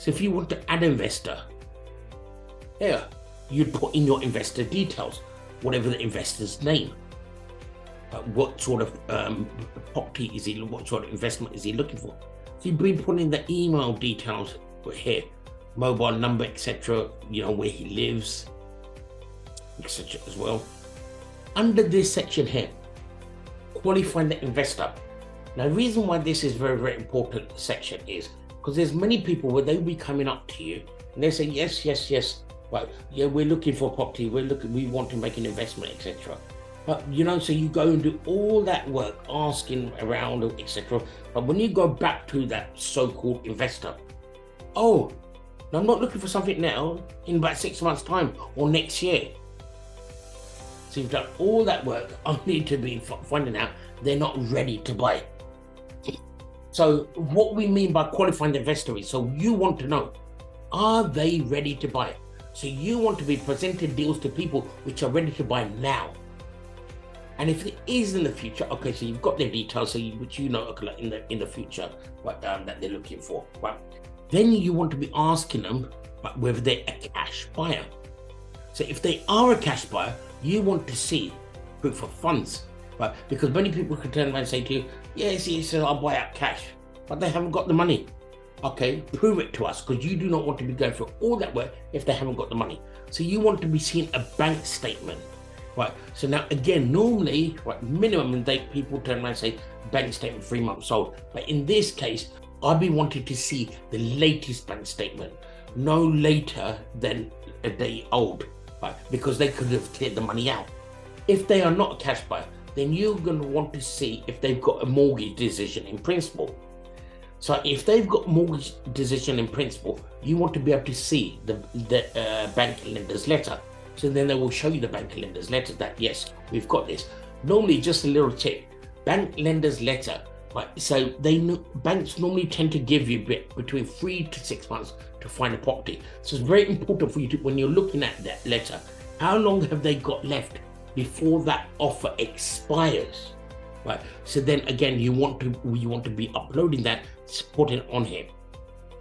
So if you want to add investor, here, you'd put in your investor details, whatever the investor's name. What sort of property is he, what sort of investment is he looking for? So you've been putting the email details here, mobile number, etc., where he lives, etc. as well. Under this section here, qualifying the investor. Now, the reason why this is very, very important section is because there's many people where they'll be coming up to you and they say, yes, right, yeah, we're looking for property, we want to make an investment, etc. But so you go and do all that work, asking around, etc. But when you go back to that so-called investor, oh, no, I'm not looking for something now, in about 6 months' time or next year. So you've done all that work, only to be finding out they're not ready to buy. So what we mean by qualifying the investor is, so you want to know, are they ready to buy? So you want to be presenting deals to people which are ready to buy now. And if it is in the future, okay, so you've got their details, so which in the future, what that they're looking for, right? Then you want to be asking them whether they're a cash buyer. So if they are a cash buyer, you want to see proof of funds, right? Because many people can turn around and say to you, yes, I'll buy out cash, but they haven't got the money. Okay, prove it to us, because you do not want to be going through all that work if they haven't got the money. So you want to be seeing a bank statement. Right, so now again, normally, right, minimum people turn around and say bank statement 3 months old. But in this case, I'd be wanting to see the latest bank statement, no later than a day old, right? Because they could have cleared the money out. If they are not a cash buyer, then you're going to want to see if they've got a mortgage decision in principle. So if they've got mortgage decision in principle, you want to be able to see the bank lender's letter. So then they will show you the bank lender's letter that, yes, we've got this. Normally, just a little tip, bank lender's letter, right? So banks normally tend to give you between 3 to 6 months to find a property. So it's very important for you to, when you're looking at that letter, how long have they got left before that offer expires, right? So then again, you want to be uploading that, putting it on here.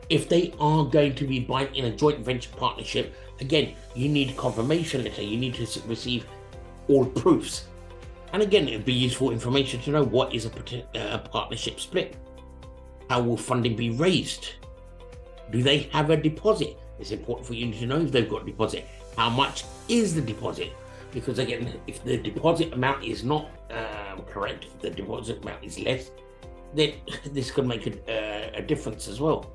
If they are going to be buying in a joint venture partnership, again, you need confirmation letter. You need to receive all proofs. And again, it'd be useful information to know what is a partnership split. How will funding be raised? Do they have a deposit? It's important for you to know if they've got a deposit. How much is the deposit? Because again, if the deposit amount is not correct, if the deposit amount is less, then this could make a difference as well.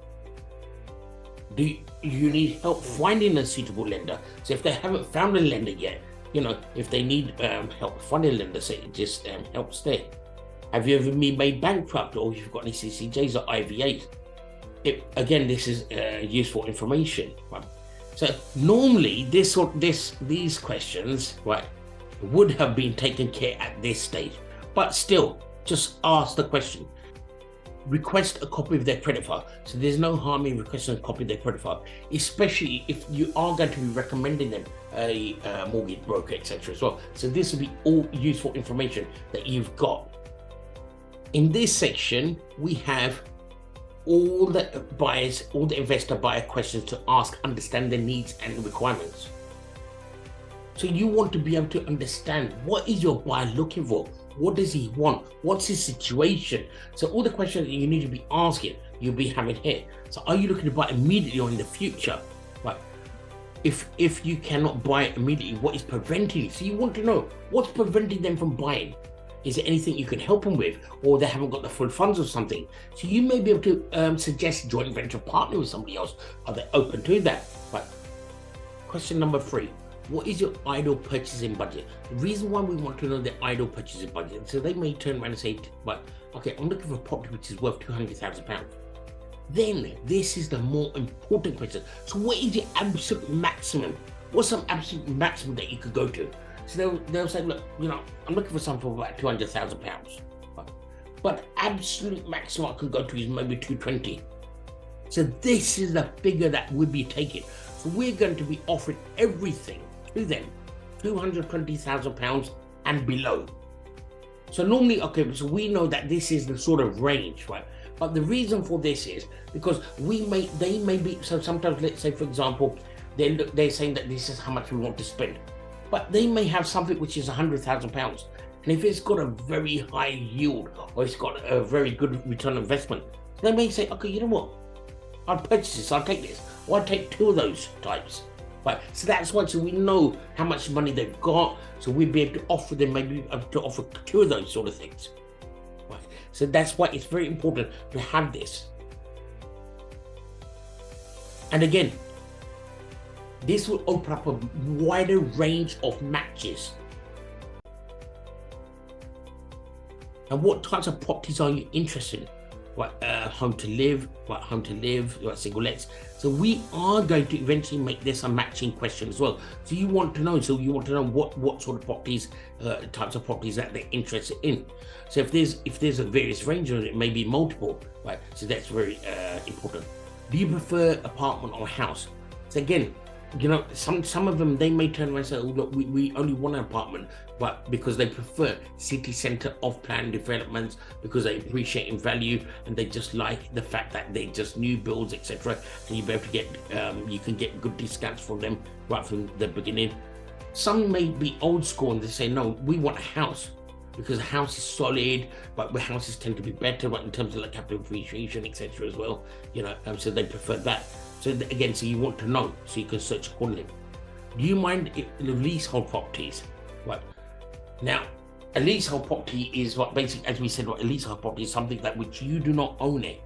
Do you need help finding a suitable lender? So if they haven't found a lender yet, if they need help finding a lender, so it just helps there. Have you ever been made bankrupt, or if you've got any CCJs or IVAs? Again, this is useful information. Right? So normally these questions, right, would have been taken care at this stage, but still, just ask the question. Request a copy of their credit file. So there's no harm in requesting a copy of their credit file, especially if you are going to be recommending them a mortgage broker, etc. as well. So this will be all useful information that you've got. In this section, we have all the investor buyer questions to ask, understand their needs and requirements. So you want to be able to understand, what is your buyer looking for? What does he want? What's his situation? So all the questions that you need to be asking, you'll be having here. So are you looking to buy immediately or in the future? Right. If you cannot buy it immediately, what is preventing you? So you want to know what's preventing them from buying. Is there anything you can help them with, or they haven't got the full funds or something? So you may be able to suggest joint venture partner with somebody else. Are they open to that? Right. Question number 3. What is your ideal purchasing budget? The reason why we want to know the ideal purchasing budget, so they may turn around and say, well, okay, I'm looking for a property which is worth £200,000. Then this is the more important question. So what is the absolute maximum? What's some absolute maximum that you could go to? So they'll say, look, I'm looking for something for about £200,000. But absolute maximum I could go to is maybe 220. So this is the figure that we'll be taking. So we're going to be offering everything to them, £220,000 and below. So normally, okay, so we know that this is the sort of range, right? But the reason for this is because they may be, so sometimes, let's say, for example, they're saying that this is how much we want to spend. But they may have something which is £100,000. And if it's got a very high yield or it's got a very good return on investment, they may say, okay, you know what? I'll purchase this, I'll take this. Or I'll take 2 of those types. Right, so that's why, so we know how much money they've got, so we'll be able to offer them, maybe to offer 2 of those sort of things. Right, so that's why it's very important to have this. And again, this will open up a wider range of matches. And what types of properties are you interested in? What home to live, what single lets. So we are going to eventually make this a matching question as well. So you want to know, what sort of properties, types of properties that they're interested in. So if there's a various range, it may be multiple, right? So that's very important. Do you prefer apartment or house? So again, some of them, they may turn around and say, oh, look, we only want an apartment, but because they prefer city centre off-plan developments, because they appreciate in value and they just like the fact that they're just new builds, etc. And you'll be able to get, you can get good discounts from them right from the beginning. Some may be old school and they say, no, we want a house because a house is solid, but the houses tend to be better, but in terms of like capital appreciation, etc. as well, so they prefer that. So again, so you want to know, so you can search accordingly. Do you mind leasehold properties? Right. Now, a leasehold property is what basically, as we said, a leasehold property is something that which you do not own it.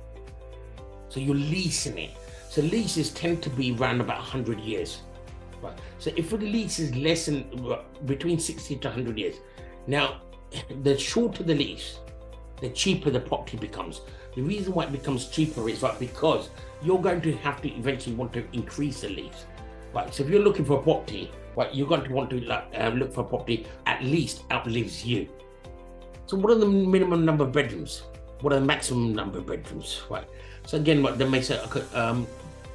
So you're leasing it. So leases tend to be around about 100 years. Right. So if a lease is less than between 60 to 100 years, now the shorter the lease, the cheaper the property becomes. The reason why it becomes cheaper is because you're going to have to eventually want to increase the lease. Right, so if you're looking for a property, right, you're going to want to look for a property at least outlives you. So what are the minimum number of bedrooms? What are the maximum number of bedrooms? Right. So again, what they may say, okay,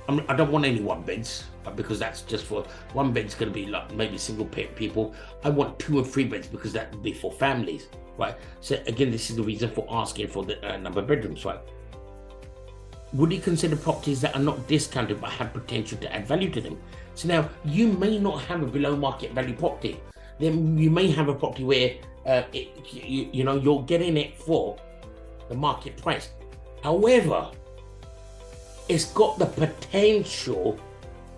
I don't want any 1 beds because that's just for 1 bed's going to be like maybe single people. I want 2 and 3 beds because that would be for families. Right. So again, this is the reason for asking for the number of bedrooms. Right. Would you consider properties that are not discounted but have potential to add value to them? So now you may not have a below market value property. Then you may have a property where you're getting it for the market price. However, it's got the potential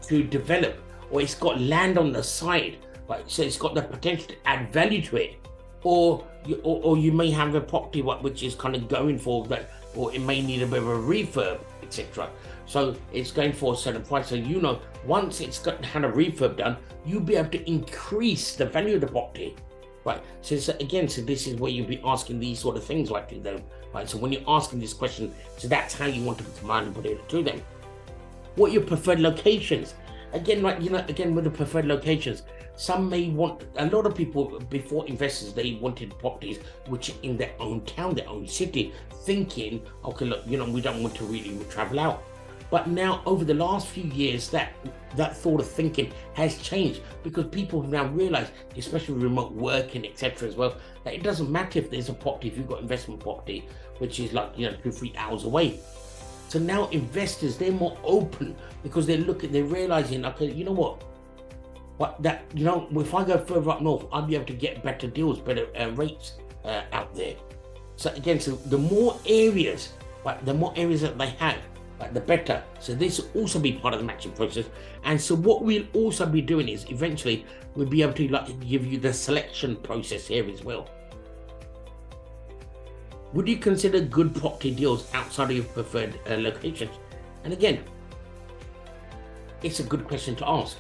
to develop, or it's got land on the side, right? So it's got the potential to add value to it. Or you may have a property which is kind of going for that, or it may need a bit of a refurb, etc. So it's going for a certain price. So once it's had a refurb done, you'll be able to increase the value of the property, right? So again, so this is where you'll be asking these sort of things like to them, right? So when you're asking this question, so that's how you want to command and put it to them. What are your preferred locations? Again, right, again with the preferred locations, some may want, a lot of people before investors, they wanted properties which in their own town, their own city, thinking, okay, look, we don't want to really travel out. But now over the last few years, that thought of thinking has changed because people have now realized, especially remote working, etc. as well, that it doesn't matter if there's a property, if you've got investment property, which is like, 2-3 hours away. So now investors, they're more open because they're realizing, okay, you know what? If I go further up north, I'll be able to get better deals, better rates out there. So again, so the more areas, right, the more areas that they have, right, the better. So this will also be part of the matching process. And so what we'll also be doing is eventually we'll be able to give you the selection process here as well. Would you consider good property deals outside of your preferred locations? And again, it's a good question to ask.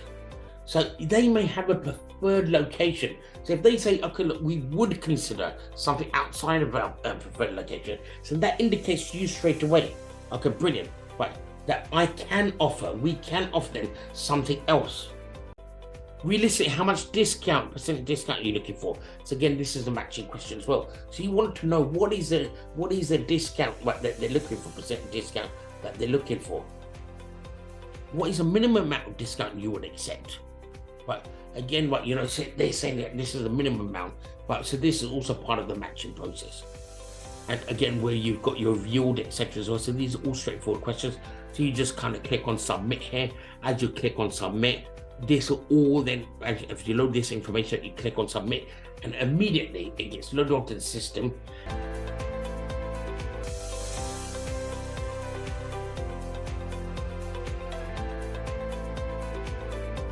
So they may have a preferred location. So if they say, okay, look, we would consider something outside of our preferred location, so that indicates to you straight away, okay, brilliant, right, that we can offer them something else. Realistically, how much percent discount are you looking for? So again, this is the matching question as well. So you want to know what is the discount that they're looking for, percent discount that they're looking for. What is the minimum amount of discount you would accept? But again, they're saying that this is the minimum amount, but so this is also part of the matching process. and again where you've got your viewed, etc. as well. So these are all straightforward questions. So you just kind of click on submit here. As you click on submit, this will all then, if you load this information, you click on submit, and immediately it gets loaded onto the system.